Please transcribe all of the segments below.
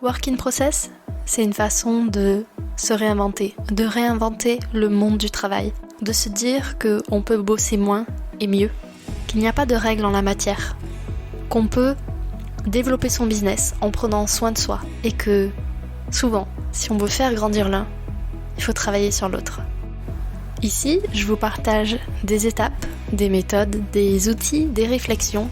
Work in process, c'est une façon de se réinventer, de réinventer le monde du travail, de se dire qu'on peut bosser moins et mieux, qu'il n'y a pas de règles en la matière, qu'on peut développer son business en prenant soin de soi et que souvent, si on veut faire grandir l'un, il faut travailler sur l'autre. Ici, je vous partage des étapes, des méthodes, des outils, des réflexions,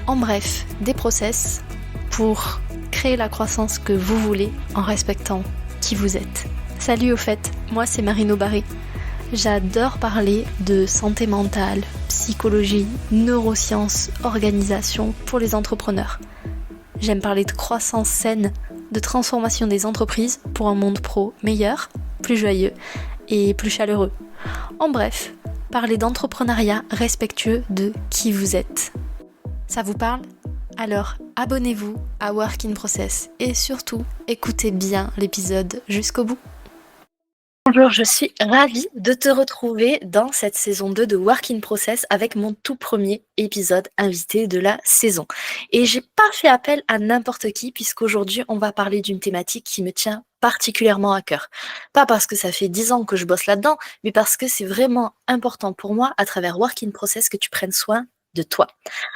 en bref, des process pour créer la croissance que vous voulez en respectant qui vous êtes. Salut au fait, moi c'est Marino Barré. J'adore parler de santé mentale, psychologie, neurosciences, organisation pour les entrepreneurs. J'aime parler de croissance saine, de transformation des entreprises pour un monde pro meilleur, plus joyeux et plus chaleureux. En bref, parler d'entrepreneuriat respectueux de qui vous êtes. Ça vous parle ? Alors abonnez-vous à Work in Process et surtout écoutez bien l'épisode jusqu'au bout. Bonjour, je suis ravie de te retrouver dans cette saison 2 de Work in Process avec mon tout premier épisode invité de la saison. Et j'ai pas fait appel à n'importe qui puisqu'aujourd'hui on va parler d'une thématique qui me tient particulièrement à cœur. Pas parce que ça fait 10 ans que je bosse là-dedans, mais parce que c'est vraiment important pour moi à travers Work in Process que tu prennes soin de toi.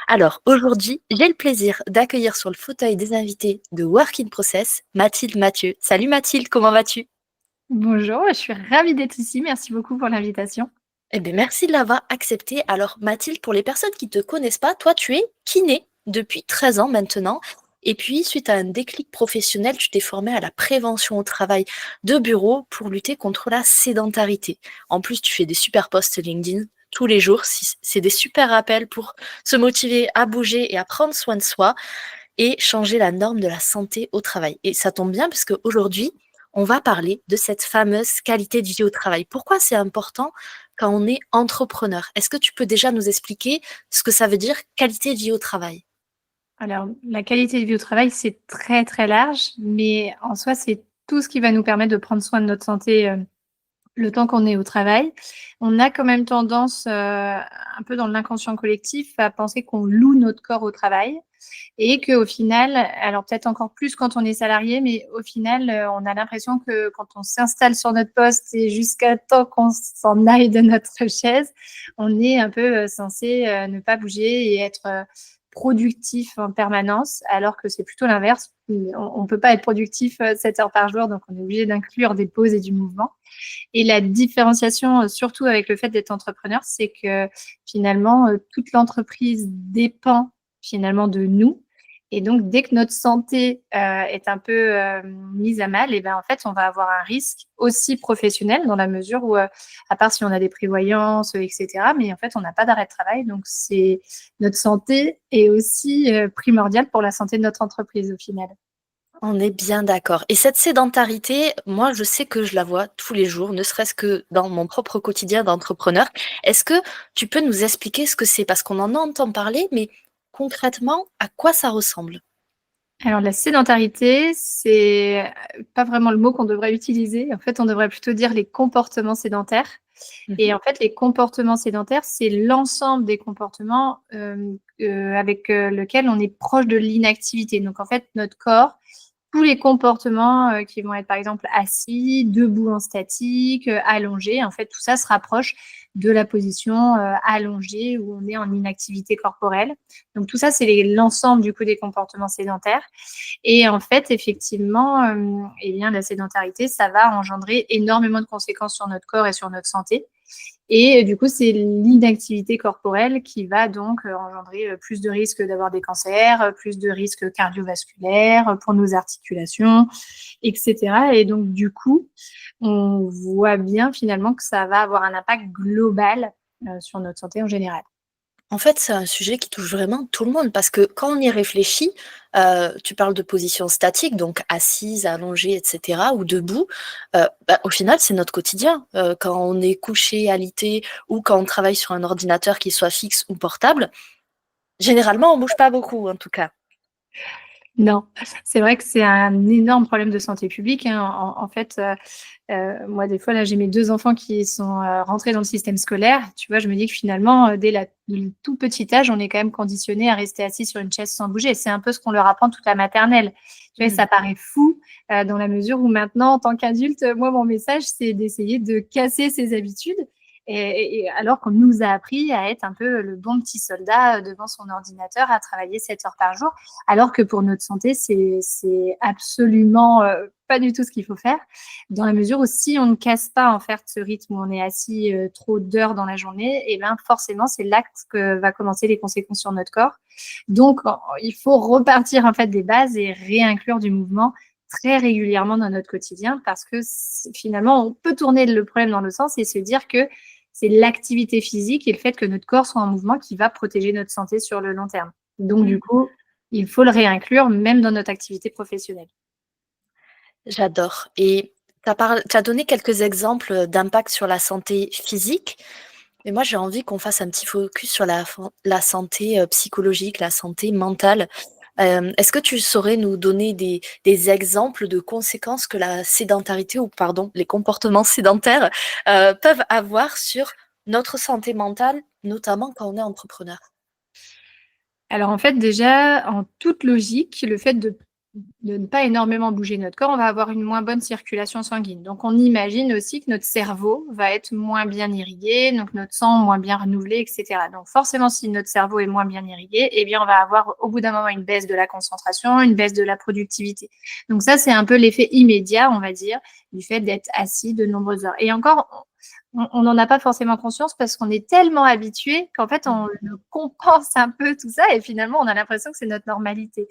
Alors aujourd'hui, j'ai le plaisir d'accueillir sur le fauteuil des invités de Work in Process Mathilde Mathieu. Salut Mathilde, comment vas-tu ? Bonjour, je suis ravie d'être ici. Merci beaucoup pour l'invitation. Eh bien, merci de l'avoir accepté. Alors, Mathilde, pour les personnes qui ne te connaissent pas, toi, tu es kiné depuis 13 ans maintenant. Et puis, suite à un déclic professionnel, tu t'es formée à la prévention au travail de bureau pour lutter contre la sédentarité. En plus, tu fais des super posts LinkedIn tous les jours. C'est des super rappels pour se motiver à bouger et à prendre soin de soi et changer la norme de la santé au travail. Et ça tombe bien parce qu'aujourd'hui, on va parler de cette fameuse qualité de vie au travail. Pourquoi c'est important quand on est entrepreneur? Est-ce que tu peux déjà nous expliquer ce que ça veut dire qualité de vie au travail? Alors, la qualité de vie au travail, c'est très, très large, mais en soi, c'est tout ce qui va nous permettre de prendre soin de notre santé, le temps qu'on est au travail. On a quand même tendance, un peu dans l'inconscient collectif, à penser qu'on loue notre corps au travail et qu'au final, alors peut-être encore plus quand on est salarié, mais au final, on a l'impression que quand on s'installe sur notre poste et jusqu'à temps qu'on s'en aille de notre chaise, on est un peu, censé, ne pas bouger et être, productif en permanence, alors que c'est plutôt l'inverse. On peut pas être productif, 7 heures par jour, donc on est obligé d'inclure des pauses et du mouvement. Et la différenciation, surtout avec le fait d'être entrepreneur, c'est que finalement, toute l'entreprise dépend finalement de nous. Et donc, dès que notre santé est un peu mise à mal, et ben en fait, on va avoir un risque aussi professionnel dans la mesure où, à part si on a des prévoyances, etc., mais en fait, on n'a pas d'arrêt de travail. Donc, c'est notre santé est aussi primordiale pour la santé de notre entreprise au final. On est bien d'accord. Et cette sédentarité, moi, je sais que je la vois tous les jours, ne serait-ce que dans mon propre quotidien d'entrepreneur. Est-ce que tu peux nous expliquer ce que c'est? Parce qu'on en entend parler, mais concrètement, à quoi ça ressemble? Alors la sédentarité, c'est, pas vraiment le mot qu'on devrait utiliser. En fait, on devrait plutôt dire les comportements sédentaires et Mhm. en fait, les comportements sédentaires, c'est l'ensemble des comportements, avec, lequel on est proche de l'inactivité. Donc en fait, notre corps, tous les comportements, qui vont être par exemple assis, debout en statique, allongé, en fait, tout ça se rapproche de la position, allongée où on est en inactivité corporelle. Donc tout ça, c'est l'ensemble du coup des comportements sédentaires et en fait, effectivement, eh bien la sédentarité, ça va engendrer énormément de conséquences sur notre corps et sur notre santé. Et du coup, c'est l'inactivité corporelle qui va donc engendrer plus de risques d'avoir des cancers, plus de risques cardiovasculaires pour nos articulations, etc. Et donc, du coup, on voit bien finalement que ça va avoir un impact global sur notre santé en général. En fait, c'est un sujet qui touche vraiment tout le monde parce que quand on y réfléchit, tu parles de position statique, donc assise, allongée, et cetera, ou debout. Au final, c'est notre quotidien. Quand on est couché, alité ou quand on travaille sur un ordinateur qui soit fixe ou portable, généralement, on bouge pas beaucoup, en tout cas. Non, c'est vrai que c'est un énorme problème de santé publique, hein. En fait, moi, des fois, là, j'ai mes 2 enfants qui sont, rentrés dans le système scolaire. Tu vois, je me dis que finalement, dès le tout petit âge, on est quand même conditionné à rester assis sur une chaise sans bouger. C'est un peu ce qu'on leur apprend toute la maternelle. Tu vois, et Mmh. ça paraît fou, dans la mesure où maintenant, en tant qu'adulte, moi, mon message, c'est d'essayer de casser ces habitudes et alors qu'on nous a appris à être un peu le bon petit soldat, devant son ordinateur, à travailler 7 heures par jour, alors que pour notre santé, c'est absolument, pas du tout ce qu'il faut faire. Dans la mesure où si on ne casse pas en fait ce rythme où on est assis trop d'heures dans la journée, et ben forcément c'est là que va commencer les conséquences sur notre corps. Donc il faut repartir en fait des bases et réinclure du mouvement très régulièrement dans notre quotidien parce que finalement on peut tourner le problème dans le sens et se dire que c'est l'activité physique et le fait que notre corps soit en mouvement qui va protéger notre santé sur le long terme. Donc du coup, il faut le réinclure même dans notre activité professionnelle. J'adore et tu as donné quelques exemples, d'impact sur la santé physique, mais moi j'ai envie qu'on fasse un petit focus sur la santé, psychologique, la santé mentale. Est-ce que tu saurais nous donner des exemples de conséquences que la sédentarité ou pardon, les comportements sédentaires, peuvent avoir sur notre santé mentale, notamment quand on est entrepreneur? Alors en fait, déjà, en toute logique, le fait de ne pas énormément bouger notre corps, on va avoir une moins bonne circulation sanguine. Donc on imagine aussi que notre cerveau va être moins bien irrigué, donc notre sang moins bien renouvelé, et cetera. Donc forcément, si notre cerveau est moins bien irrigué, eh bien on va avoir au bout d'un moment une baisse de la concentration, une baisse de la productivité. Donc ça, c'est un peu l'effet immédiat, on va dire, du fait d'être assis de nombreuses heures. Et encore, on n'en a pas forcément conscience parce qu'on est tellement habitué qu'en fait, on Mmh. le compense un peu tout ça et finalement, on a l'impression que c'est notre normalité.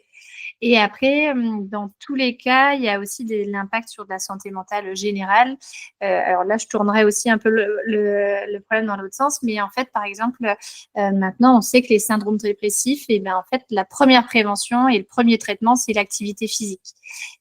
Et après, dans tous les cas, il y a aussi l'impact sur la santé mentale générale. Alors là, je tournerai aussi un peu le problème dans l'autre sens, mais en fait, par exemple, maintenant, on sait que les syndromes dépressifs, et ben, en fait, la première prévention et le premier traitement, c'est l'activité physique.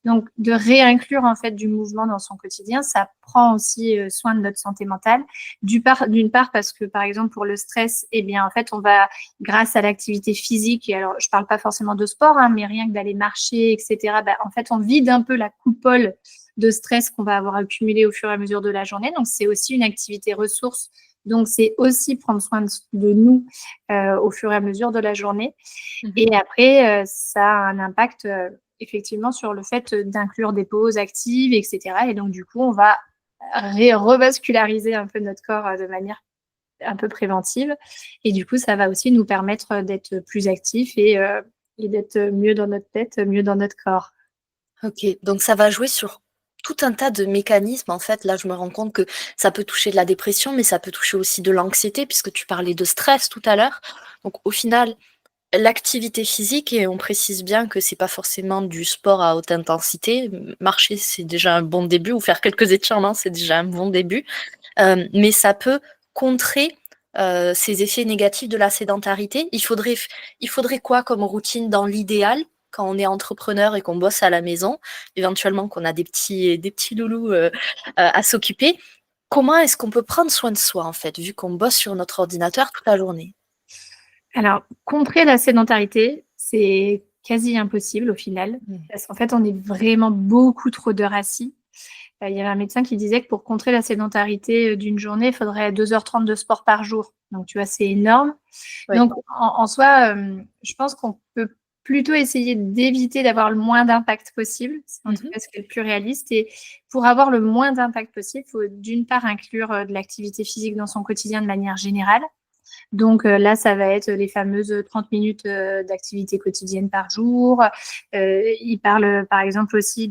Donc, de réinclure en fait du mouvement dans son quotidien, ça prend aussi soin de notre santé mentale. D'une part, parce que par exemple pour le stress, eh bien en fait, on va grâce à l'activité physique, et alors je parle pas forcément de sport, hein, mais rien que d'aller marcher, etc. Bah, en fait, on vide un peu la coupole de stress qu'on va avoir accumulé au fur et à mesure de la journée. Donc, c'est aussi une activité ressource. Donc, c'est aussi prendre soin de nous au fur et à mesure de la journée. Mmh. Et après, ça a un impact effectivement sur le fait d'inclure des pauses actives, etc. Et donc, du coup, on va revasculariser un peu notre corps de manière un peu préventive. Et du coup, ça va aussi nous permettre d'être plus actifs et d'être mieux dans notre tête, mieux dans notre corps. OK, donc ça va jouer sur tout un tas de mécanismes, en fait. Là, je me rends compte que ça peut toucher de la dépression, mais ça peut toucher aussi de l'anxiété puisque tu parlais de stress tout à l'heure. Donc au final, l'activité physique et on précise bien que c'est pas forcément du sport à haute intensité. Marcher, c'est déjà un bon début ou faire quelques étirements, c'est déjà un bon début. Mais ça peut contrer, ces effets négatifs de la sédentarité. Il faudrait quoi comme routine dans l'idéal, quand on est entrepreneur et qu'on bosse à la maison, éventuellement qu'on a des petits loulous, à s'occuper? Comment est-ce qu'on peut prendre soin de soi, en fait, vu qu'on bosse sur notre ordinateur toute la journée? Alors, contrer la sédentarité, c'est quasi impossible au final, Mmh. parce qu'en fait, on est vraiment beaucoup trop d'heures assis. Il y avait un médecin qui disait que pour contrer la sédentarité, d'une journée, il faudrait 2h30 de sport par jour. Donc tu vois, c'est énorme. Ouais. Donc en soi, je pense qu'on peut plutôt essayer d'éviter d'avoir le moins d'impact possible. C'est en tout Mmh. cas ce qui est le plus réaliste et pour avoir le moins d'impact possible, il faut d'une part inclure, de l'activité physique dans son quotidien de manière générale. Donc là, ça va être les fameuses 30 minutes d'activité quotidienne par jour. Il parle par exemple aussi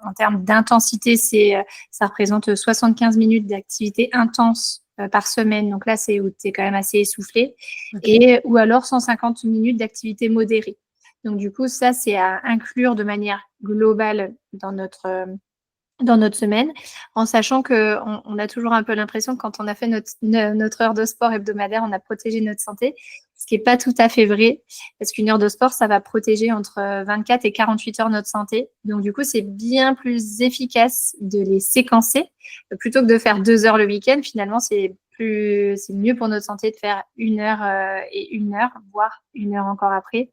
en termes d'intensité, ça représente 75 minutes d'activité intense par semaine. Donc là, c'est où tu es quand même assez essoufflé. OK. Ou alors 150 minutes d'activité modérée. Donc du coup, ça, c'est à inclure de manière globale dans notre semaine, en sachant qu'on a toujours un peu l'impression que quand on a fait notre heure de sport hebdomadaire, on a protégé notre santé, ce qui est pas tout à fait vrai, parce qu'une heure de sport, ça va protéger entre 24 et 48 heures notre santé. Donc du coup, c'est bien plus efficace de les séquencer, plutôt que de faire 2 heures le week-end. Finalement, c'est c'est mieux pour notre santé de faire 1 heure et 1 heure, voire 1 heure encore après.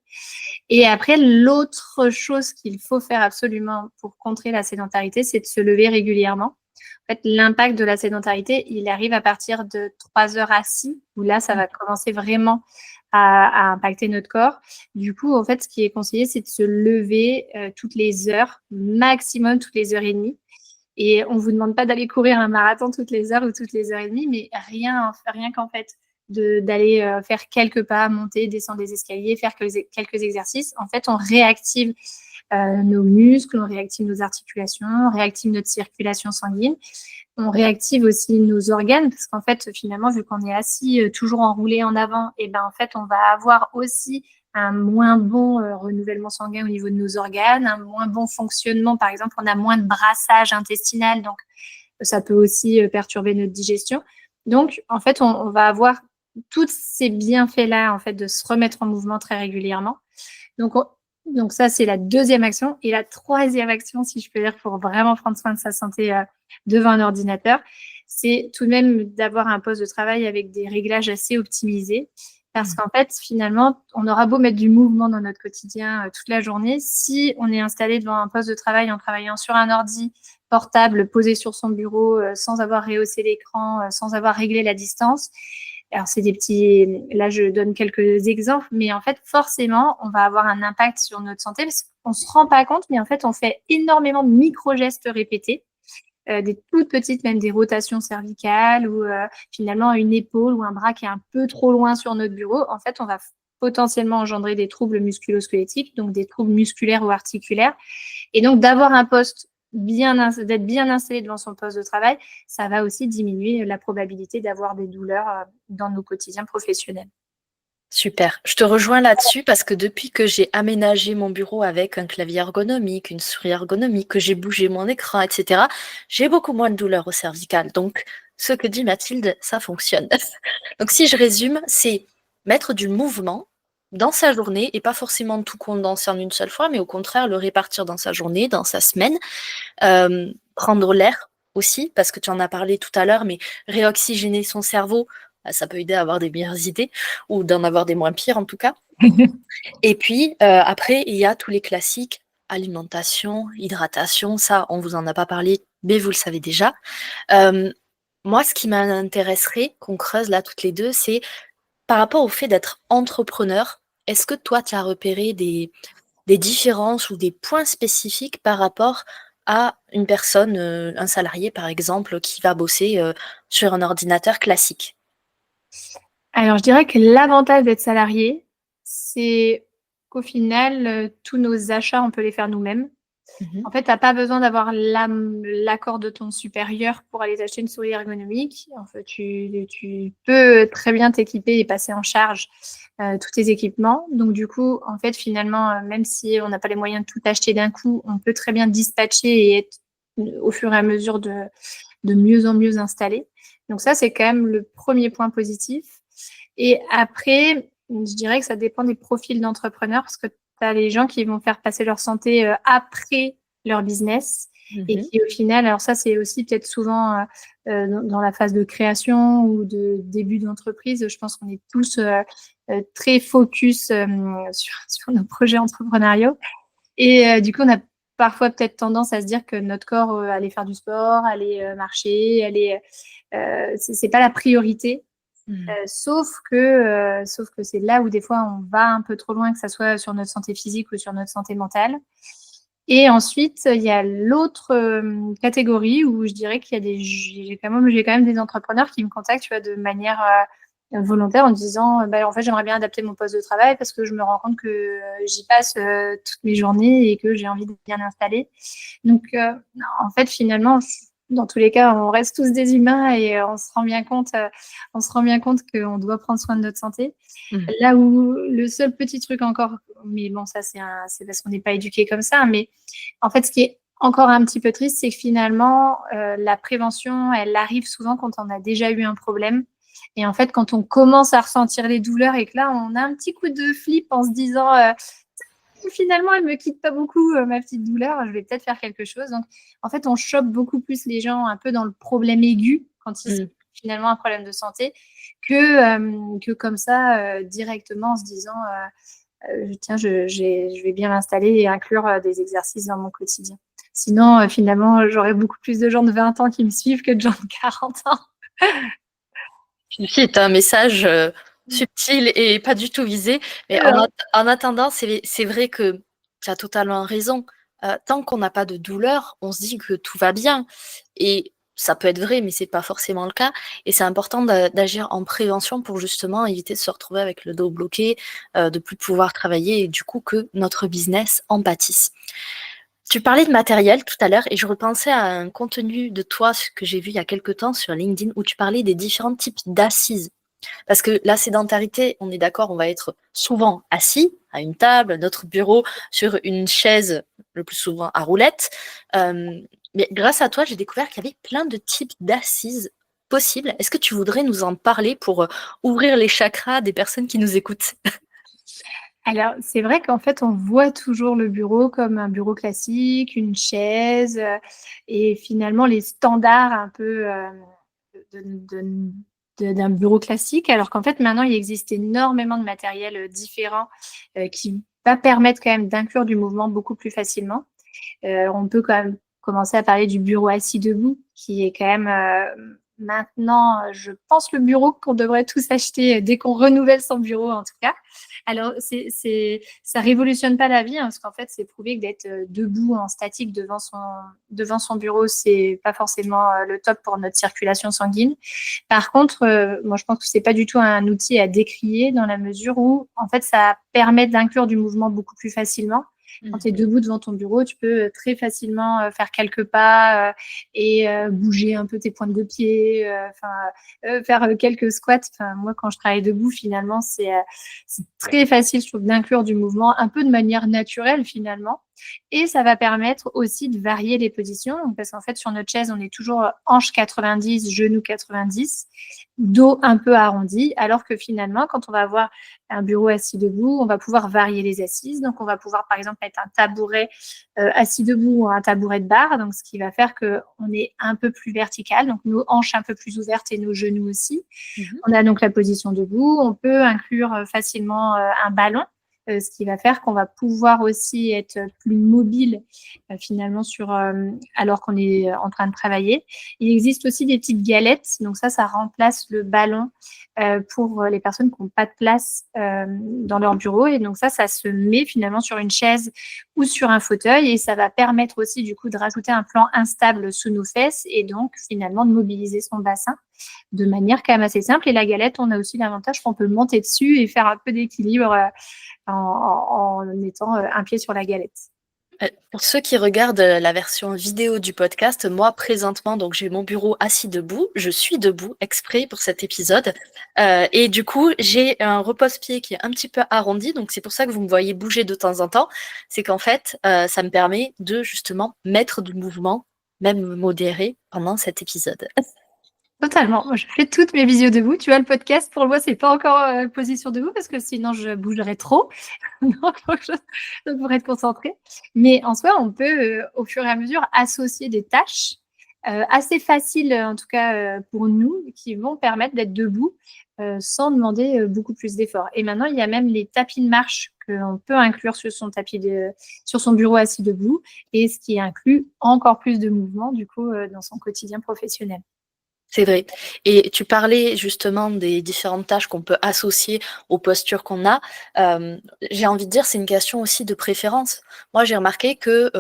Et après, l'autre chose qu'il faut faire absolument pour contrer la sédentarité, c'est de se lever régulièrement. En fait, l'impact de la sédentarité, il arrive à partir de 3 heures assis, où là, ça va commencer vraiment à impacter notre corps. Du coup, en fait, ce qui est conseillé, c'est de se lever toutes les heures, maximum toutes les heures et demie. Et on vous demande pas d'aller courir un marathon toutes les heures ou toutes les heures et demie, mais rien qu'en fait d'aller faire quelques pas, monter, descendre des escaliers, faire quelques exercices. En fait, on réactive nos muscles, on réactive nos articulations, on réactive notre circulation sanguine, on réactive aussi nos organes parce qu'en fait, finalement, vu qu'on est assis toujours enroulé en avant, et ben en fait, on va avoir aussi un moins bon renouvellement sanguin au niveau de nos organes, un moins bon fonctionnement. Par exemple, on a moins de brassage intestinal, donc ça peut aussi perturber notre digestion. Donc, en fait, on va avoir tous ces bienfaits-là, en fait, de se remettre en mouvement très régulièrement. Donc ça, c'est la deuxième action. Et la troisième action, si je peux dire, pour vraiment prendre soin de sa santé devant un ordinateur, c'est tout de même d'avoir un poste de travail avec des réglages assez optimisés. Parce qu'en fait, finalement, on aura beau mettre du mouvement dans notre quotidien toute la journée, si on est installé devant un poste de travail en travaillant sur un ordi portable posé sur son bureau sans avoir rehaussé l'écran, sans avoir réglé la distance. Alors, c'est des petits. Là, je donne quelques exemples, mais en fait, forcément, on va avoir un impact sur notre santé parce qu'on ne se rend pas compte, mais en fait, on fait énormément de micro-gestes répétés. Des toutes petites, même des rotations cervicales ou finalement une épaule ou un bras qui est un peu trop loin sur notre bureau, en fait, on va potentiellement engendrer des troubles musculo-squelettiques, donc des troubles musculaires ou articulaires. Et donc, d'avoir un poste d'être bien installé devant son poste de travail, ça va aussi diminuer la probabilité d'avoir des douleurs dans nos quotidiens professionnels. Super. Je te rejoins là-dessus parce que depuis que j'ai aménagé mon bureau avec un clavier ergonomique, une souris ergonomique, que j'ai bougé mon écran, etc., j'ai beaucoup moins de douleurs au cervical. Donc, ce que dit Mathilde, ça fonctionne. Donc, si je résume, c'est mettre du mouvement dans sa journée et pas forcément tout condenser en une seule fois, mais au contraire, le répartir dans sa journée, dans sa semaine. Prendre l'air aussi, parce que tu en as parlé tout à l'heure, mais réoxygéner son cerveau, ça peut aider à avoir des meilleures idées ou d'en avoir des moins pires en tout cas. Et puis après, il y a tous les classiques, alimentation, hydratation, ça on vous en a pas parlé, mais vous le savez déjà. Moi, ce qui m'intéresserait qu'on creuse là toutes les deux, c'est par rapport au fait d'être entrepreneur, est-ce que toi tu as repéré des différences ou des points spécifiques par rapport à une personne, un salarié par exemple, qui va bosser sur un ordinateur classique? Alors, je dirais que l'avantage d'être salarié, c'est qu'au final, tous nos achats, on peut les faire nous-mêmes. Mhm. En fait, tu n'as pas besoin d'avoir l'accord de ton supérieur pour aller t'acheter une souris ergonomique. En fait, tu peux très bien t'équiper et passer en charge tous tes équipements. Donc, du coup, en fait, finalement, même si on n'a pas les moyens de tout acheter d'un coup, on peut très bien dispatcher et être au fur et à mesure de mieux en mieux installé. Donc ça, c'est quand même le premier point positif. Et après, je dirais que ça dépend des profils d'entrepreneurs parce que tu as les gens qui vont faire passer leur santé après leur business et qui au final, alors ça c'est aussi peut-être souvent dans la phase de création ou de début d'entreprise, je pense qu'on est tous très focus sur nos projets entrepreneuriaux et du coup on a parfois peut-être tendance à se dire que notre corps aller faire du sport, aller marcher, aller c'est pas la priorité. Sauf que c'est là où des fois on va un peu trop loin, que ça soit sur notre santé physique ou sur notre santé mentale. Et ensuite, il y a l'autre catégorie où je dirais qu'il y a j'ai quand même des entrepreneurs qui me contactent, tu vois, de manière volontaire en disant, en fait, j'aimerais bien adapter mon poste de travail parce que je me rends compte que j'y passe toutes mes journées et que j'ai envie de bien installer. Donc, en fait, finalement, dans tous les cas, on reste tous des humains et on se rend bien compte qu'on doit prendre soin de notre santé. Là où le seul petit truc encore, mais bon, ça c'est parce qu'on n'est pas éduqué comme ça, mais en fait, ce qui est encore un petit peu triste, c'est que finalement, la prévention, elle arrive souvent quand on a déjà eu un problème. Et en fait, quand on commence à ressentir les douleurs et que là, on a un petit coup de flip en se disant finalement, elle me quitte pas beaucoup, ma petite douleur, je vais peut-être faire quelque chose. Donc, en fait, on chope beaucoup plus les gens un peu dans le problème aigu quand finalement un problème de santé que comme ça, directement en se disant tiens, je vais bien m'installer et inclure des exercices dans mon quotidien. Sinon, finalement, j'aurais beaucoup plus de gens de 20 ans qui me suivent que de gens de 40 ans. C'est un message subtil et pas du tout visé. Mais en attendant, c'est vrai que tu as totalement raison. Tant qu'on n'a pas de douleur, on se dit que tout va bien. Et ça peut être vrai, mais c'est pas forcément le cas. Et c'est important d'agir en prévention pour justement éviter de se retrouver avec le dos bloqué, de plus pouvoir travailler et du coup que notre business en pâtisse. Tu parlais de matériel tout à l'heure et je repensais à un contenu de toi que j'ai vu il y a quelque temps sur LinkedIn où tu parlais des différents types d'assises. Parce que la sédentarité, on est d'accord, on va être souvent assis à une table, à notre bureau, sur une chaise, le plus souvent à roulettes. Mais grâce à toi, j'ai découvert qu'il y avait plein de types d'assises possibles. Est-ce que tu voudrais nous en parler pour ouvrir les chakras des personnes qui nous écoutent? Alors, c'est vrai qu'en fait, on voit toujours le bureau comme un bureau classique, une chaise, et finalement les standards un peu d'un bureau classique, alors qu'en fait, maintenant, il existe énormément de matériel différent qui va permettre quand même d'inclure du mouvement beaucoup plus facilement. On peut quand même commencer à parler du bureau assis debout, qui est quand même maintenant, je pense, le bureau qu'on devrait tous acheter dès qu'on renouvelle son bureau, en tout cas. Alors, ça révolutionne pas la vie, hein, parce qu'en fait, c'est prouvé que d'être debout en statique devant son bureau, c'est pas forcément le top pour notre circulation sanguine. Par contre, moi, je pense que c'est pas du tout un outil à décrier dans la mesure où, en fait, ça permet d'inclure du mouvement beaucoup plus facilement. Quand tu es debout devant ton bureau, tu peux très facilement faire quelques pas et bouger un peu tes pointes de pied, faire quelques squats. Moi, quand je travaille debout, finalement, c'est très facile, je trouve, d'inclure du mouvement un peu de manière naturelle, finalement. Et ça va permettre aussi de varier les positions, parce qu'en fait, sur notre chaise, on est toujours hanche 90, genou 90, dos un peu arrondi, alors que finalement, quand on va avoir un bureau assis debout, on va pouvoir varier les assises. Donc, on va pouvoir, par exemple, mettre un tabouret assis debout ou un tabouret de barre, donc ce qui va faire qu'on est un peu plus vertical, donc nos hanches un peu plus ouvertes et nos genoux aussi. On a donc la position debout. On peut inclure facilement un ballon, ce qui va faire qu'on va pouvoir aussi être plus mobile finalement alors qu'on est en train de travailler. Il existe aussi des petites galettes, donc ça remplace le ballon pour les personnes qui n'ont pas de place dans leur bureau, et donc ça se met finalement sur une chaise ou sur un fauteuil, et ça va permettre aussi du coup de rajouter un plan instable sous nos fesses et donc finalement de mobiliser son bassin de manière quand même assez simple. Et la galette, on a aussi l'avantage qu'on peut monter dessus et faire un peu d'équilibre en mettant un pied sur la galette. Pour ceux qui regardent la version vidéo du podcast, moi présentement, donc j'ai mon bureau assis debout, je suis debout exprès pour cet épisode, et du coup j'ai un repose-pied qui est un petit peu arrondi, donc c'est pour ça que vous me voyez bouger de temps en temps, c'est qu'en fait ça me permet de justement mettre du mouvement, même modéré, pendant cet épisode. Totalement. Moi, je fais toutes mes visios debout. Tu vois, le podcast, pour moi, c'est pas encore position debout parce que sinon, je bougerais trop. Donc, pour être concentrée. Mais en soi, on peut, au fur et à mesure, associer des tâches assez faciles, en tout cas pour nous, qui vont permettre d'être debout sans demander beaucoup plus d'efforts. Et maintenant, il y a même les tapis de marche qu'on peut inclure sur son bureau assis debout, et ce qui inclut encore plus de mouvement, du coup, dans son quotidien professionnel. C'est vrai. Et tu parlais justement des différentes tâches qu'on peut associer aux postures qu'on a. J'ai envie de dire, c'est une question aussi de préférence. Moi, j'ai remarqué que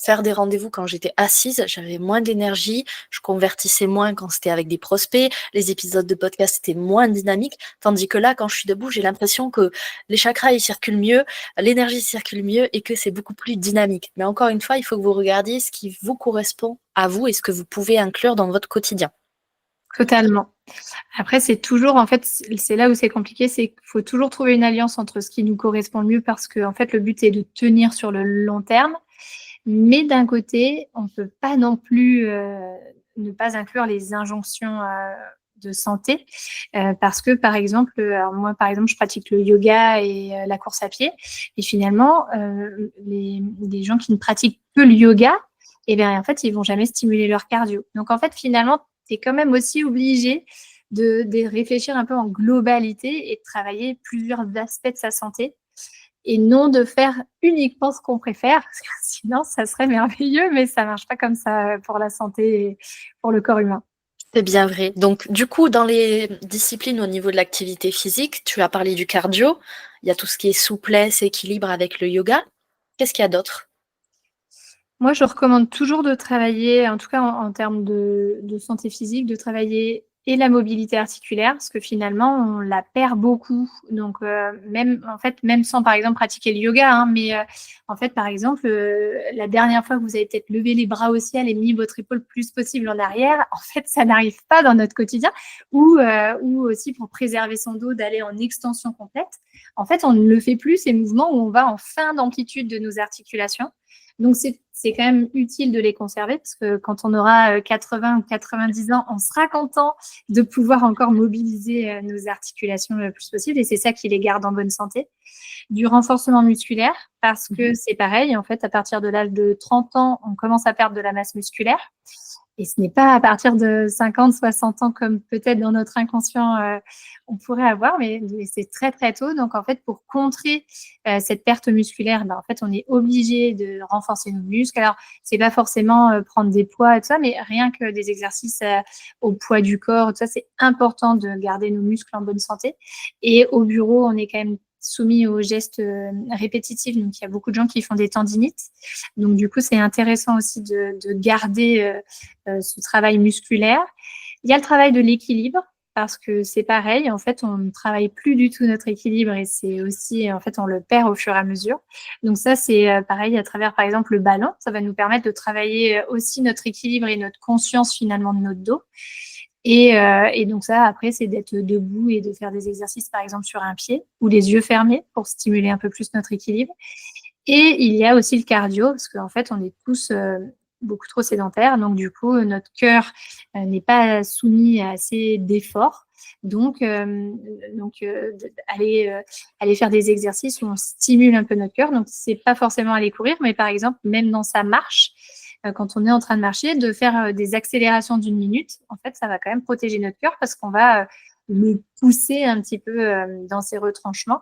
faire des rendez-vous quand j'étais assise, j'avais moins d'énergie, je convertissais moins quand c'était avec des prospects, les épisodes de podcast étaient moins dynamiques, tandis que là, quand je suis debout, j'ai l'impression que les chakras, ils circulent mieux, l'énergie circule mieux et que c'est beaucoup plus dynamique. Mais encore une fois, il faut que vous regardiez ce qui vous correspond à vous et ce que vous pouvez inclure dans votre quotidien. Totalement. Après, c'est toujours, en fait, c'est là où c'est compliqué, c'est qu'il faut toujours trouver une alliance entre ce qui nous correspond le mieux, parce que, en fait, le but est de tenir sur le long terme. Mais d'un côté, on ne peut pas non plus ne pas inclure les injonctions de santé, parce que, par exemple, alors moi, par exemple, je pratique le yoga et la course à pied, et finalement, les gens qui ne pratiquent que le yoga, eh bien, en fait, ils vont jamais stimuler leur cardio. Donc, en fait, finalement, tu es quand même aussi obligé de réfléchir un peu en globalité et de travailler plusieurs aspects de sa santé et non de faire uniquement ce qu'on préfère, parce que sinon, ça serait merveilleux, mais ça marche pas comme ça pour la santé et pour le corps humain. C'est bien vrai. Donc, du coup, dans les disciplines au niveau de l'activité physique, tu as parlé du cardio, il y a tout ce qui est souplesse, équilibre avec le yoga. Qu'est-ce qu'il y a d'autre? Moi, je recommande toujours de travailler, en tout cas en termes de santé physique, de travailler et la mobilité articulaire, parce que finalement, on la perd beaucoup. Donc, même sans, par exemple, pratiquer le yoga, hein, mais en fait, par exemple, la dernière fois que vous avez peut-être levé les bras au ciel et mis votre épaule le plus possible en arrière, en fait, ça n'arrive pas dans notre quotidien, ou aussi pour préserver son dos, d'aller en extension complète. En fait, on ne le fait plus, ces mouvements où on va en fin d'amplitude de nos articulations. Donc, c'est quand même utile de les conserver parce que quand on aura 80 ou 90 ans, on sera content de pouvoir encore mobiliser nos articulations le plus possible et c'est ça qui les garde en bonne santé. Du renforcement musculaire parce que c'est pareil, en fait, à partir de l'âge de 30 ans, on commence à perdre de la masse musculaire. Et ce n'est pas à partir de 50, 60 ans comme peut-être dans notre inconscient on pourrait avoir, mais c'est très très tôt. Donc en fait, pour contrer cette perte musculaire, en fait, on est obligé de renforcer nos muscles. Alors, c'est pas forcément prendre des poids et tout ça, mais rien que des exercices au poids du corps, tout ça, c'est important de garder nos muscles en bonne santé. Et au bureau, on est quand même soumis aux gestes répétitifs. Donc, il y a beaucoup de gens qui font des tendinites. Donc, du coup, c'est intéressant aussi de garder ce travail musculaire. Il y a le travail de l'équilibre parce que c'est pareil, en fait, on ne travaille plus du tout notre équilibre et c'est aussi, en fait, on le perd au fur et à mesure. Donc ça, c'est pareil à travers, par exemple, le ballon. Ça va nous permettre de travailler aussi notre équilibre et notre conscience finalement de notre dos. Et donc ça, après, c'est d'être debout et de faire des exercices, par exemple, sur un pied ou les yeux fermés pour stimuler un peu plus notre équilibre. Et il y a aussi le cardio, parce qu'en fait, on est tous beaucoup trop sédentaires. Donc, du coup, notre cœur n'est pas soumis à assez d'efforts. Donc, aller faire des exercices où on stimule un peu notre cœur. Donc, c'est pas forcément aller courir, mais par exemple, même dans sa marche, quand on est en train de marcher, de faire des accélérations d'une minute, en fait, ça va quand même protéger notre cœur parce qu'on va le pousser un petit peu dans ses retranchements.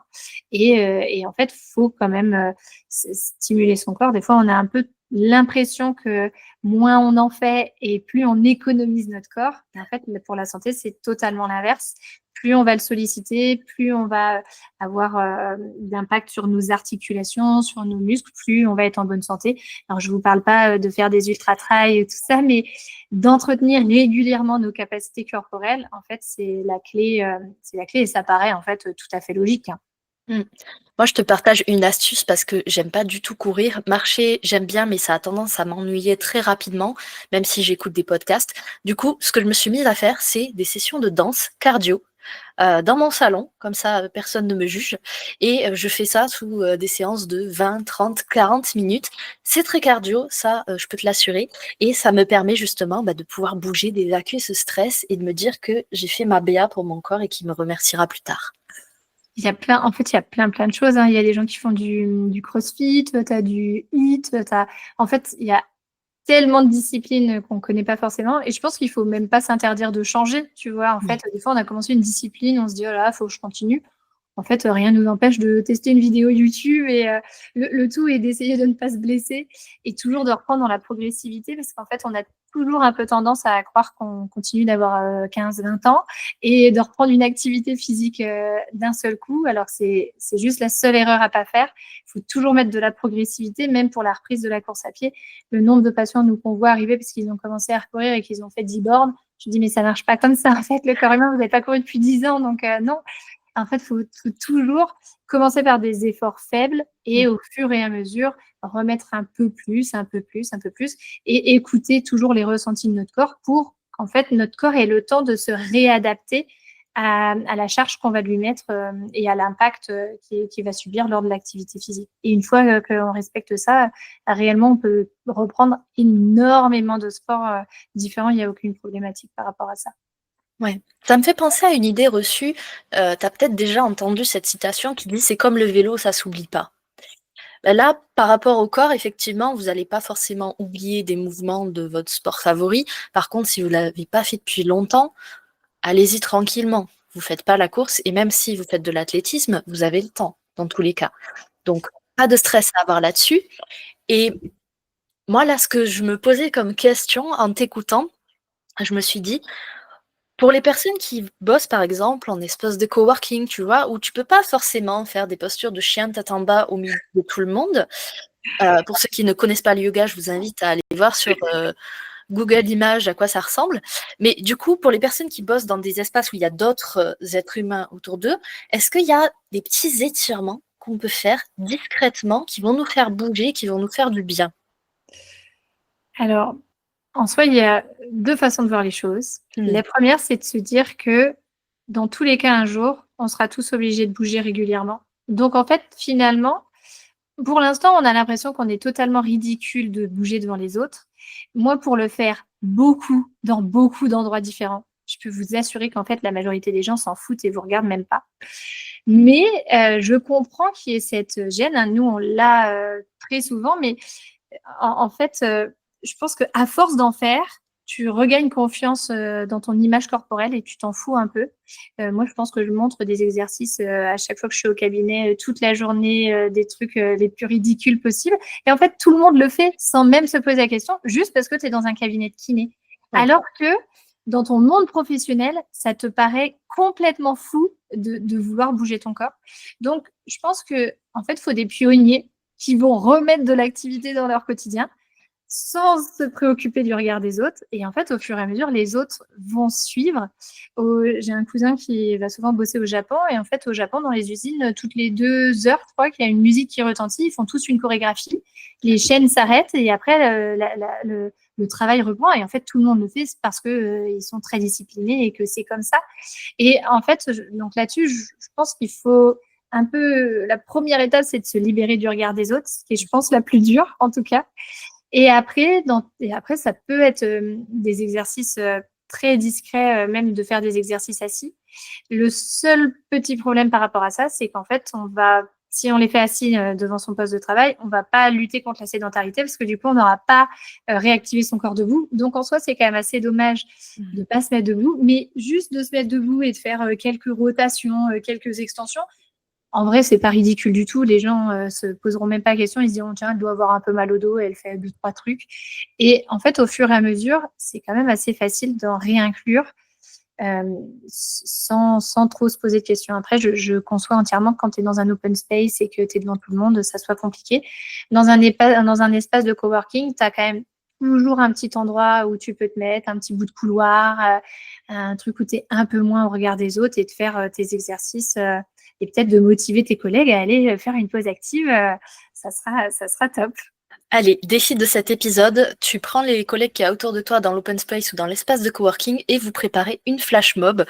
Et en fait, il faut quand même stimuler son corps. Des fois, on a un peu l'impression que moins on en fait et plus on économise notre corps. Et en fait, pour la santé, c'est totalement l'inverse. Plus on va le solliciter, plus on va avoir d'impact sur nos articulations, sur nos muscles, plus on va être en bonne santé. Alors, je ne vous parle pas de faire des ultra-trails et tout ça, mais d'entretenir régulièrement nos capacités corporelles, en fait, c'est la clé et ça paraît en fait tout à fait logique. Hein. Moi, je te partage une astuce parce que j'aime pas du tout courir. Marcher, j'aime bien, mais ça a tendance à m'ennuyer très rapidement, même si j'écoute des podcasts. Du coup, ce que je me suis mise à faire, c'est des sessions de danse cardio dans mon salon, comme ça personne ne me juge. Et je fais ça sous des séances de 20, 30, 40 minutes. C'est très cardio, ça, je peux te l'assurer. Et ça me permet justement de pouvoir bouger, d'évacuer ce stress et de me dire que j'ai fait ma BA pour mon corps et qu'il me remerciera plus tard. Il y a plein de choses. Hein. Il y a des gens qui font du crossfit, tu as du HIIT, en fait, il y a tellement de disciplines qu'on ne connaît pas forcément. Et je pense qu'il ne faut même pas s'interdire de changer, tu vois. En fait, des fois, on a commencé une discipline, on se dit, oh là, il faut que je continue. En fait, rien ne nous empêche de tester une vidéo YouTube et le tout est d'essayer de ne pas se blesser et toujours de reprendre dans la progressivité parce qu'en fait, on a toujours un peu tendance à croire qu'on continue d'avoir 15, 20 ans et de reprendre une activité physique d'un seul coup. Alors, c'est juste la seule erreur à pas faire. Il faut toujours mettre de la progressivité, même pour la reprise de la course à pied. Le nombre de patients nous qu'on voit arriver parce qu'ils ont commencé à recourir et qu'ils ont fait 10 bornes, je dis, mais ça marche pas comme ça. En fait, le corps humain, vous n'avez pas couru depuis 10 ans, donc non. En fait, il faut toujours commencer par des efforts faibles et au fur et à mesure, remettre un peu plus, un peu plus, un peu plus et écouter toujours les ressentis de notre corps pour qu'en fait, notre corps ait le temps de se réadapter à la charge qu'on va lui mettre et à l'impact qu'il va subir lors de l'activité physique. Et une fois qu'on respecte ça, réellement, on peut reprendre énormément de sports différents. Il n'y a aucune problématique par rapport à ça. Ouais. Ça me fait penser à une idée reçue. Tu as peut-être déjà entendu cette citation qui dit: «C'est comme le vélo, ça s'oublie pas». Là, par rapport au corps, effectivement, vous n'allez pas forcément oublier des mouvements de votre sport favori. Par contre, si vous ne l'avez pas fait depuis longtemps, allez-y tranquillement. Vous ne faites pas la course et même si vous faites de l'athlétisme, vous avez le temps dans tous les cas. Donc, pas de stress à avoir là-dessus. Et moi, là, ce que je me posais comme question en t'écoutant, je me suis dit, pour les personnes qui bossent, par exemple, en espace de coworking, tu vois, où tu peux pas forcément faire des postures de chien tête en bas au milieu de tout le monde. Pour ceux qui ne connaissent pas le yoga, je vous invite à aller voir sur Google Images à quoi ça ressemble. Mais du coup, pour les personnes qui bossent dans des espaces où il y a d'autres êtres humains autour d'eux, est-ce qu'il y a des petits étirements qu'on peut faire discrètement, qui vont nous faire bouger, qui vont nous faire du bien? Alors, en soi, il y a 2 façons de voir les choses. La première, c'est de se dire que dans tous les cas, un jour, on sera tous obligés de bouger régulièrement. Donc en fait, finalement, pour l'instant, on a l'impression qu'on est totalement ridicule de bouger devant les autres. Moi, pour le faire beaucoup, dans beaucoup d'endroits différents, je peux vous assurer qu'en fait, la majorité des gens s'en foutent et vous regardent même pas. Mais je comprends qu'il y ait cette gêne, hein. Nous, on l'a, très souvent, mais en fait, je pense qu'à force d'en faire, tu regagnes confiance, dans ton image corporelle et tu t'en fous un peu. Moi, je pense que je montre des exercices, à chaque fois que je suis au cabinet, toute la journée, des trucs, les plus ridicules possibles et en fait, tout le monde le fait sans même se poser la question, juste parce que tu es dans un cabinet de kiné. Ouais. Alors que dans ton monde professionnel, ça te paraît complètement fou de vouloir bouger ton corps. Donc je pense qu'en fait, il faut des pionniers qui vont remettre de l'activité dans leur quotidien sans se préoccuper du regard des autres. Et en fait, au fur et à mesure, les autres vont suivre. J'ai un cousin qui va souvent bosser au Japon. Et en fait, au Japon, dans les usines, toutes les 2 heures, je crois qu'il y a une musique qui retentit. Ils font tous une chorégraphie. Les chaînes s'arrêtent et après, le travail reprend. Et en fait, tout le monde le fait parce qu'ils sont très disciplinés et que c'est comme ça. Et en fait, donc là-dessus, je pense qu'il faut un peu, la première étape, c'est de se libérer du regard des autres, ce qui est, je pense, la plus dure, en tout cas. Et après, ça peut être des exercices très discrets, même de faire des exercices assis. Le seul petit problème par rapport à ça, c'est qu'en fait, si on les fait assis devant son poste de travail, on ne va pas lutter contre la sédentarité parce que du coup, on n'aura pas réactivé son corps debout. Donc, en soi, c'est quand même assez dommage de ne pas se mettre debout, mais juste de se mettre debout et de faire quelques rotations, quelques extensions. En vrai, c'est pas ridicule du tout. Les gens se poseront même pas la question. Ils se diront, tiens, elle doit avoir un peu mal au dos, elle fait 2-3 trucs. Et en fait, au fur et à mesure, c'est quand même assez facile d'en réinclure sans trop se poser de questions. Après, je conçois entièrement que quand tu es dans un open space et que tu es devant tout le monde, ça soit compliqué. Dans un espace de coworking, tu as quand même toujours un petit endroit où tu peux te mettre, un petit bout de couloir, un truc où tu es un peu moins au regard des autres et de faire tes exercices et peut-être de motiver tes collègues à aller faire une pause active. Ça sera top. Allez, défi de cet épisode, tu prends les collègues qui y a autour de toi dans l'open space ou dans l'espace de coworking et vous préparez une flash mob.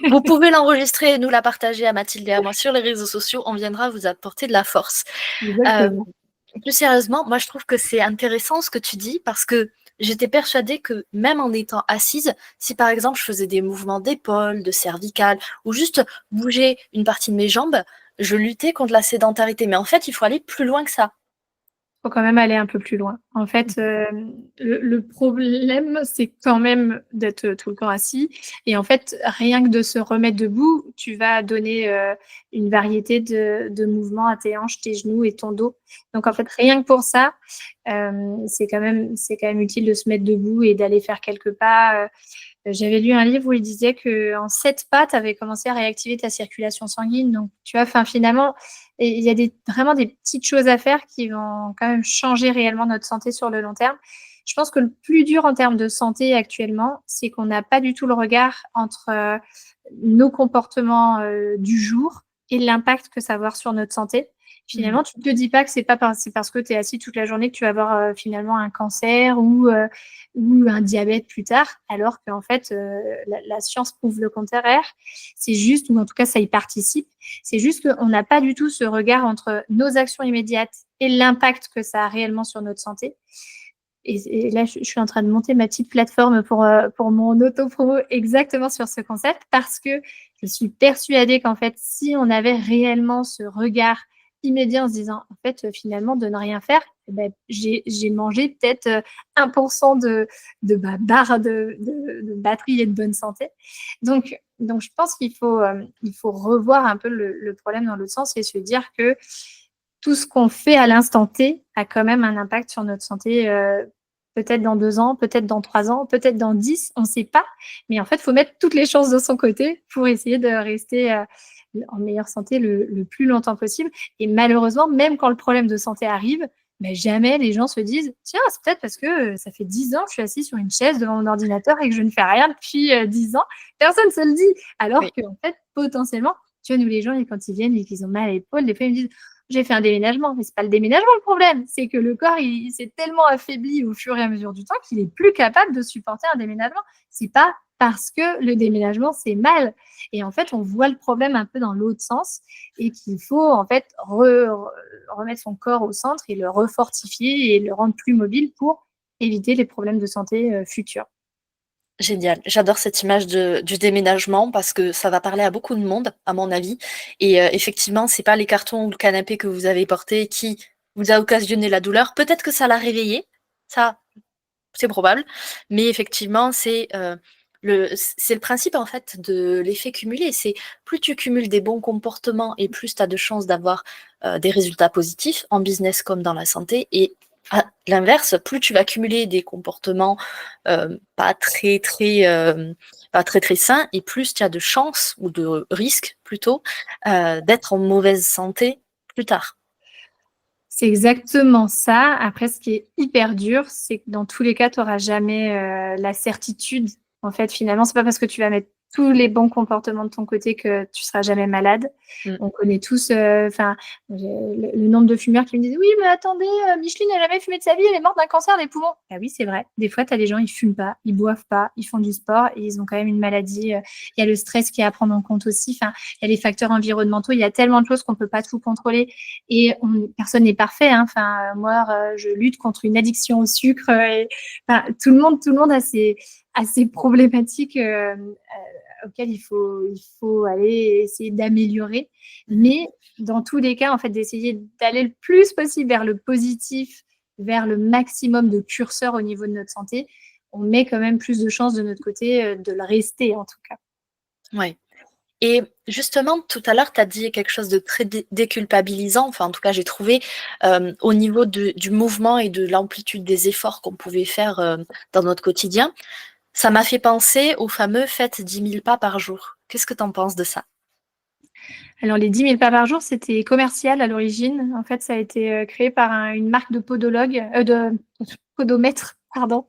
Vous pouvez l'enregistrer et nous la partager à Mathilde et à moi sur les réseaux sociaux. On viendra vous apporter de la force. Plus sérieusement, moi je trouve que c'est intéressant ce que tu dis parce que j'étais persuadée que même en étant assise, si par exemple je faisais des mouvements d'épaule, de cervicales ou juste bouger une partie de mes jambes, je luttais contre la sédentarité. Mais en fait, il faut aller plus loin que ça. Faut quand même aller un peu plus loin. En fait, le problème, c'est quand même d'être tout le temps assis. Et en fait, rien que de se remettre debout, tu vas donner une variété de mouvements à tes hanches, tes genoux et ton dos. Donc en fait, rien que pour ça, c'est quand même utile de se mettre debout et d'aller faire quelques pas. J'avais lu un livre où il disait qu'en 7 pas, tu avais commencé à réactiver ta circulation sanguine. Donc, tu vois, finalement, il y a vraiment des petites choses à faire qui vont quand même changer réellement notre santé sur le long terme. Je pense que le plus dur en termes de santé actuellement, c'est qu'on n'a pas du tout le regard entre nos comportements du jour et l'impact que ça va avoir sur notre santé. Finalement, tu ne te dis pas que c'est parce que tu es assis toute la journée que tu vas avoir finalement un cancer ou un diabète plus tard, alors qu'en fait, la science prouve le contraire. C'est juste, ou en tout cas, ça y participe. C'est juste qu'on n'a pas du tout ce regard entre nos actions immédiates et l'impact que ça a réellement sur notre santé. Et là, je suis en train de monter ma petite plateforme pour mon auto-promo exactement sur ce concept parce que je suis persuadée qu'en fait, si on avait réellement ce regard immédiat en se disant, en fait, finalement, de ne rien faire, j'ai mangé peut-être 1% de ma barre de batterie et de bonne santé. Donc je pense il faut revoir un peu le problème dans l'autre sens et se dire que tout ce qu'on fait à l'instant T a quand même un impact sur notre santé, peut-être dans 2 ans, peut-être dans 3 ans, peut-être dans 10, on ne sait pas. Mais en fait, il faut mettre toutes les chances de son côté pour essayer de rester en meilleure santé le plus longtemps possible. Et malheureusement, même quand le problème de santé arrive, mais jamais les gens se disent tiens, c'est peut-être parce que ça fait 10 ans que je suis assis sur une chaise devant mon ordinateur et que je ne fais rien depuis 10 ans. Personne ne se le dit. Alors Oui. qu'en fait, potentiellement, tu vois, nous les gens, quand ils viennent et qu'ils ont mal à l'épaule, des fois ils me disent j'ai fait un déménagement, mais c'est pas le déménagement le problème, c'est que le corps il s'est tellement affaibli au fur et à mesure du temps qu'il est plus capable de supporter un déménagement. C'est pas parce que le déménagement c'est mal. Et en fait, on voit le problème un peu dans l'autre sens et qu'il faut en fait remettre son corps au centre et le refortifier et le rendre plus mobile pour éviter les problèmes de santé futurs. Génial. J'adore cette image du déménagement parce que ça va parler à beaucoup de monde, à mon avis. Et effectivement, c'est pas les cartons ou le canapé que vous avez porté qui vous a occasionné la douleur. Peut-être que ça l'a réveillé, ça, c'est probable. Mais effectivement, c'est le principe en fait de l'effet cumulé. C'est plus tu cumules des bons comportements et plus tu as de chances d'avoir des résultats positifs en business comme dans la santé. Et à l'inverse, plus tu vas cumuler des comportements pas très sains, et plus tu as de chances ou de risques plutôt d'être en mauvaise santé plus tard. C'est exactement ça. Après, ce qui est hyper dur, c'est que dans tous les cas, tu n'auras jamais la certitude. En fait, finalement, c'est pas parce que tu vas mettre tous les bons comportements de ton côté que tu seras jamais malade. Mm. On connaît tous, le nombre de fumeurs qui me disent oui, mais attendez, Micheline n'a jamais fumé de sa vie, elle est morte d'un cancer des poumons. Ah oui, c'est vrai. Des fois, tu as des gens, ils fument pas, ils boivent pas, ils font du sport et ils ont quand même une maladie. Il y a le stress qui est à prendre en compte aussi. Enfin, il y a les facteurs environnementaux. Il y a tellement de choses qu'on peut pas tout contrôler. Et personne n'est parfait. Hein. Enfin, moi, je lutte contre une addiction au sucre. Tout le monde a ses problématiques auxquelles il faut aller essayer d'améliorer. Mais dans tous les cas, en fait, d'essayer d'aller le plus possible vers le positif, vers le maximum de curseurs au niveau de notre santé, on met quand même plus de chances de notre côté de le rester, en tout cas. Ouais. Et justement, tout à l'heure, tu as dit quelque chose de très déculpabilisant. Enfin, en tout cas, j'ai trouvé au niveau du mouvement et de l'amplitude des efforts qu'on pouvait faire dans notre quotidien. Ça m'a fait penser au fameux faites 10 000 pas par jour. Qu'est-ce que tu en penses de ça? Alors, les 10 000 pas par jour, c'était commercial à l'origine. En fait, ça a été créé par une marque de de podomètre, pardon,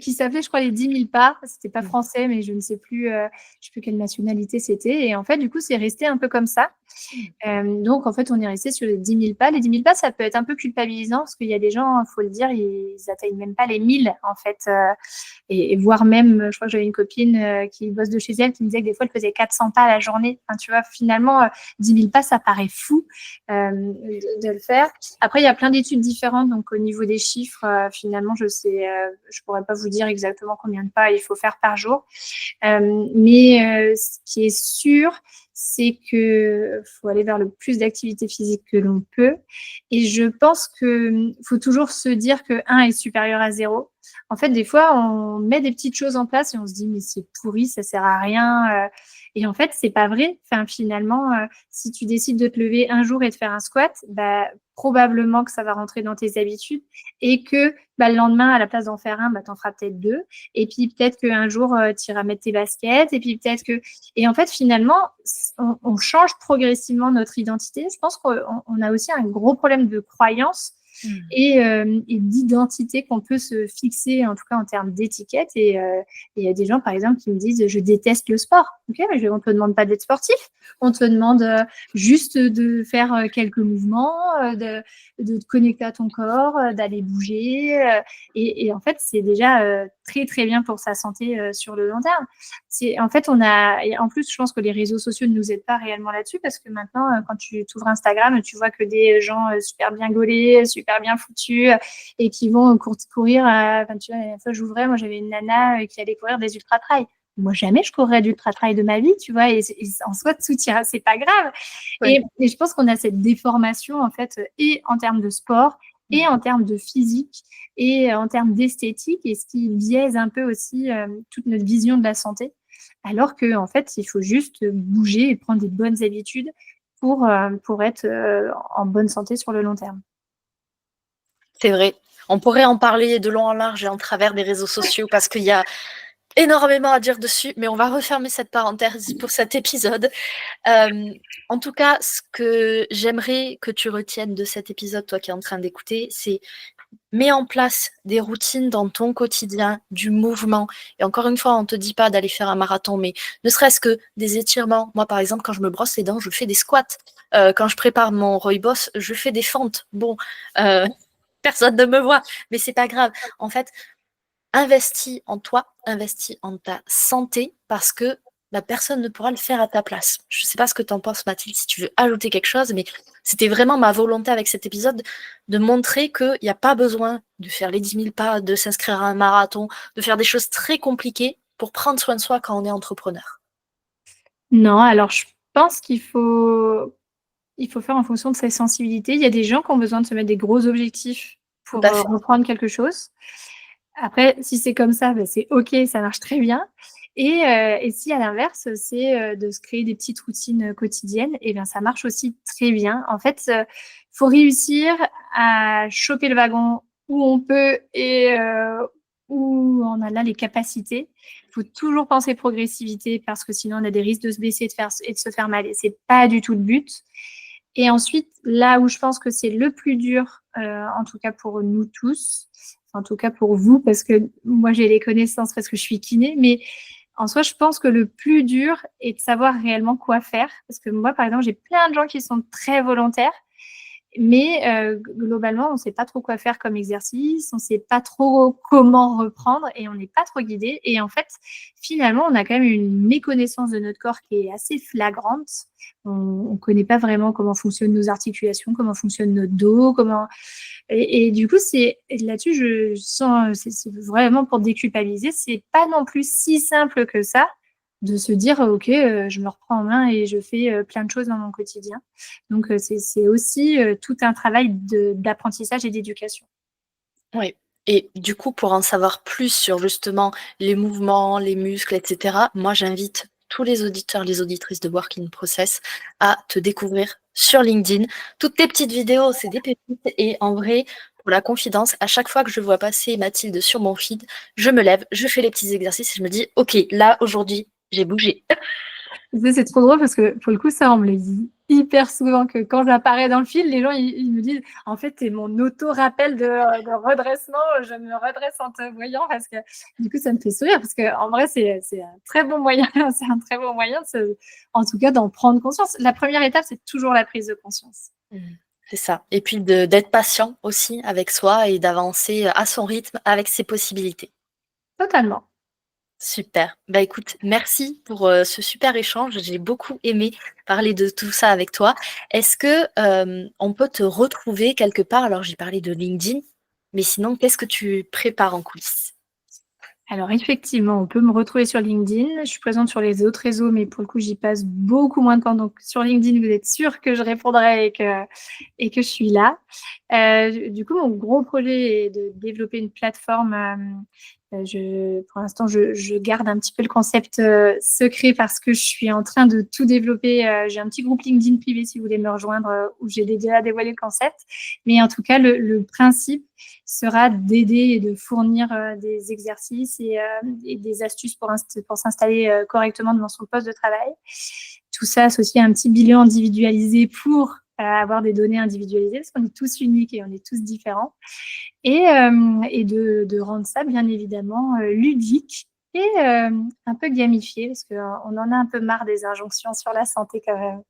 qui s'appelait, je crois, les 10 000 pas. C'était pas français, mais je ne sais plus, je sais plus quelle nationalité c'était. Et en fait, du coup, c'est resté un peu comme ça. Donc, en fait, on est resté sur les 10 000 pas. Les 10 000 pas, ça peut être un peu culpabilisant parce qu'il y a des gens, il faut le dire, ils atteignent même pas les 1000, en fait. Et voire même, je crois que j'avais une copine qui bosse de chez elle qui me disait que des fois, elle faisait 400 pas à la journée. Enfin, tu vois, finalement, 10 000 pas, ça paraît fou de le faire. Après, il y a plein d'études différentes. Donc, au niveau des chiffres, finalement, je pourrais pas vous dire exactement combien de pas il faut faire par jour. Mais ce qui est sûr, c'est que faut aller vers le plus d'activité physique que l'on peut. Et je pense que faut toujours se dire que 1 est supérieur à 0. En fait, des fois, on met des petites choses en place et on se dit, mais c'est pourri, ça sert à rien. Et en fait, c'est pas vrai. Enfin, finalement, si tu décides de te lever un jour et de faire un squat, probablement que ça va rentrer dans tes habitudes et que le lendemain, à la place d'en faire un, t'en feras peut-être 2. Et puis peut-être qu'un jour, tu iras mettre tes baskets. Et puis peut-être que... Et en fait, finalement, on change progressivement notre identité. Je pense qu'on a aussi un gros problème de croyance et d'identité qu'on peut se fixer, en tout cas en termes d'étiquette. Et il y a des gens, par exemple, qui me disent « je déteste le sport ». Ok, mais on ne te demande pas d'être sportif. On te demande juste de faire quelques mouvements, de te connecter à ton corps, d'aller bouger. Et en fait, c'est déjà très, très bien pour sa santé sur le long terme. En fait, en plus, je pense que les réseaux sociaux ne nous aident pas réellement là-dessus parce que maintenant, quand tu ouvres Instagram, tu vois que des gens super bien gaulés, super bien foutus et qui vont courir. Tu vois, la dernière fois, j'ouvrais, moi, j'avais une nana qui allait courir des ultra-trails. moi, jamais je courrais d'ultra-trail de ma vie, tu vois, et en soi, tout ira, c'est pas grave. Ouais. Et je pense qu'on a cette déformation, en fait, et en termes de sport, et en termes de physique, et en termes d'esthétique, et ce qui biaise un peu aussi toute notre vision de la santé. Alors qu'en fait, il faut juste bouger et prendre des bonnes habitudes pour être en bonne santé sur le long terme. C'est vrai. On pourrait en parler de long en large et en travers des réseaux sociaux parce qu'il y a énormément à dire dessus, mais on va refermer cette parenthèse pour cet épisode. En tout cas, ce que j'aimerais que tu retiennes de cet épisode, toi qui es en train d'écouter, c'est mets en place des routines dans ton quotidien, du mouvement. Et encore une fois, on ne te dit pas d'aller faire un marathon, mais ne serait-ce que des étirements. Moi, par exemple, quand je me brosse les dents, je fais des squats. Quand je prépare mon rooibos, je fais des fentes. Bon, personne ne me voit, mais c'est pas grave. En fait, investis en toi, investis en ta santé, parce que personne ne pourra le faire à ta place. Je ne sais pas ce que tu en penses, Mathilde, si tu veux ajouter quelque chose, mais c'était vraiment ma volonté avec cet épisode de montrer qu'il n'y a pas besoin de faire les 10 000 pas, de s'inscrire à un marathon, de faire des choses très compliquées pour prendre soin de soi quand on est entrepreneur. Non, alors je pense il faut faire en fonction de ses sensibilités. Il y a des gens qui ont besoin de se mettre des gros objectifs Tout pour à fait. reprendre quelque chose. Après, si c'est comme ça, c'est OK, ça marche très bien. Et si à l'inverse, c'est de se créer des petites routines quotidiennes, et bien ça marche aussi très bien. En fait, faut réussir à choper le wagon où on peut et où on a là les capacités. Il faut toujours penser progressivité parce que sinon on a des risques de se blesser et de se faire mal. Et c'est pas du tout le but. Et ensuite, là où je pense que c'est le plus dur, en tout cas pour nous tous, en tout cas pour vous, parce que moi j'ai les connaissances parce que je suis kiné, mais en soi, je pense que le plus dur est de savoir réellement quoi faire. Parce que moi, par exemple, j'ai plein de gens qui sont très volontaires, mais globalement, on ne sait pas trop quoi faire comme exercice, on ne sait pas trop comment reprendre et on n'est pas trop guidé. Et en fait, finalement, on a quand même une méconnaissance de notre corps qui est assez flagrante. On ne connaît pas vraiment comment fonctionnent nos articulations, comment fonctionne notre dos, comment... Et du coup, là-dessus, je sens, c'est vraiment pour déculpabiliser, c'est pas non plus si simple que ça de se dire, ok, je me reprends en main et je fais plein de choses dans mon quotidien. Donc, c'est aussi tout un travail d'apprentissage et d'éducation. Oui. Et du coup, pour en savoir plus sur justement les mouvements, les muscles, etc., moi, j'invite tous les auditeurs, les auditrices de Work in Process à te découvrir sur LinkedIn. Toutes tes petites vidéos, c'est des pépites. Et en vrai, pour la confidence, à chaque fois que je vois passer Mathilde sur mon feed, je me lève, je fais les petits exercices et je me dis, OK, là, aujourd'hui, j'ai bougé. Tu sais, c'est trop drôle parce que pour le coup, ça, on me le dit hyper souvent que quand j'apparais dans le fil, les gens, ils me disent, en fait, c'est mon auto-rappel de redressement. Je me redresse en te voyant parce que du coup, ça me fait sourire parce qu'en vrai, c'est un très bon moyen, c'est un très bon moyen, en tout cas, d'en prendre conscience. La première étape, c'est toujours la prise de conscience. C'est ça. Et puis d'être patient aussi avec soi et d'avancer à son rythme avec ses possibilités. Totalement. Super. Bah écoute, merci pour ce super échange. J'ai beaucoup aimé parler de tout ça avec toi. Est-ce que on peut te retrouver quelque part? Alors j'ai parlé de LinkedIn, mais sinon, qu'est-ce que tu prépares en coulisses? Alors effectivement, on peut me retrouver sur LinkedIn. Je suis présente sur les autres réseaux, mais pour le coup, j'y passe beaucoup moins de temps. Donc sur LinkedIn, vous êtes sûr que je répondrai et que je suis là. Du coup, mon gros projet est de développer une plateforme. Pour l'instant, je garde un petit peu le concept secret parce que je suis en train de tout développer. J'ai un petit groupe LinkedIn privé si vous voulez me rejoindre où j'ai déjà dévoilé le concept. Mais en tout cas, le principe sera d'aider et de fournir des exercices et des astuces pour s'installer correctement devant son poste de travail. Tout ça associé à un petit bilan individualisé pour avoir des données individualisées parce qu'on est tous uniques et on est tous différents. Et de rendre ça, bien évidemment, ludique et un peu gamifié parce qu'on en a un peu marre des injonctions sur la santé quand même.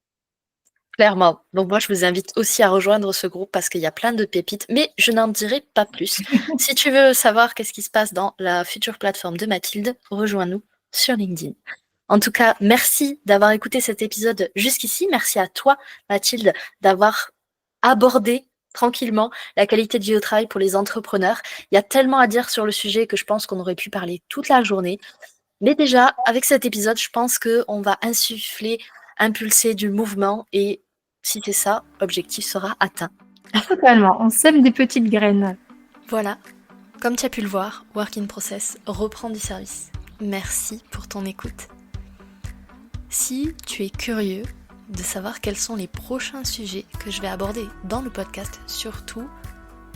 Clairement. Donc moi, je vous invite aussi à rejoindre ce groupe parce qu'il y a plein de pépites, mais je n'en dirai pas plus. Si tu veux savoir qu'est-ce qui se passe dans la future plateforme de Mathilde, rejoins-nous sur LinkedIn. En tout cas, merci d'avoir écouté cet épisode jusqu'ici. Merci à toi, Mathilde, d'avoir abordé tranquillement la qualité de vie au travail pour les entrepreneurs. Il y a tellement à dire sur le sujet que je pense qu'on aurait pu parler toute la journée. Mais déjà, avec cet épisode, je pense qu'on va impulser du mouvement et si c'est ça, l'objectif sera atteint. Totalement, on sème des petites graines. Voilà, comme tu as pu le voir, Work in Process reprend du service. Merci pour ton écoute. Si tu es curieux de savoir quels sont les prochains sujets que je vais aborder dans le podcast, surtout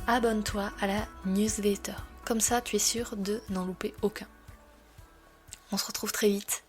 abonne-toi à la newsletter. Comme ça, tu es sûr de n'en louper aucun. On se retrouve très vite.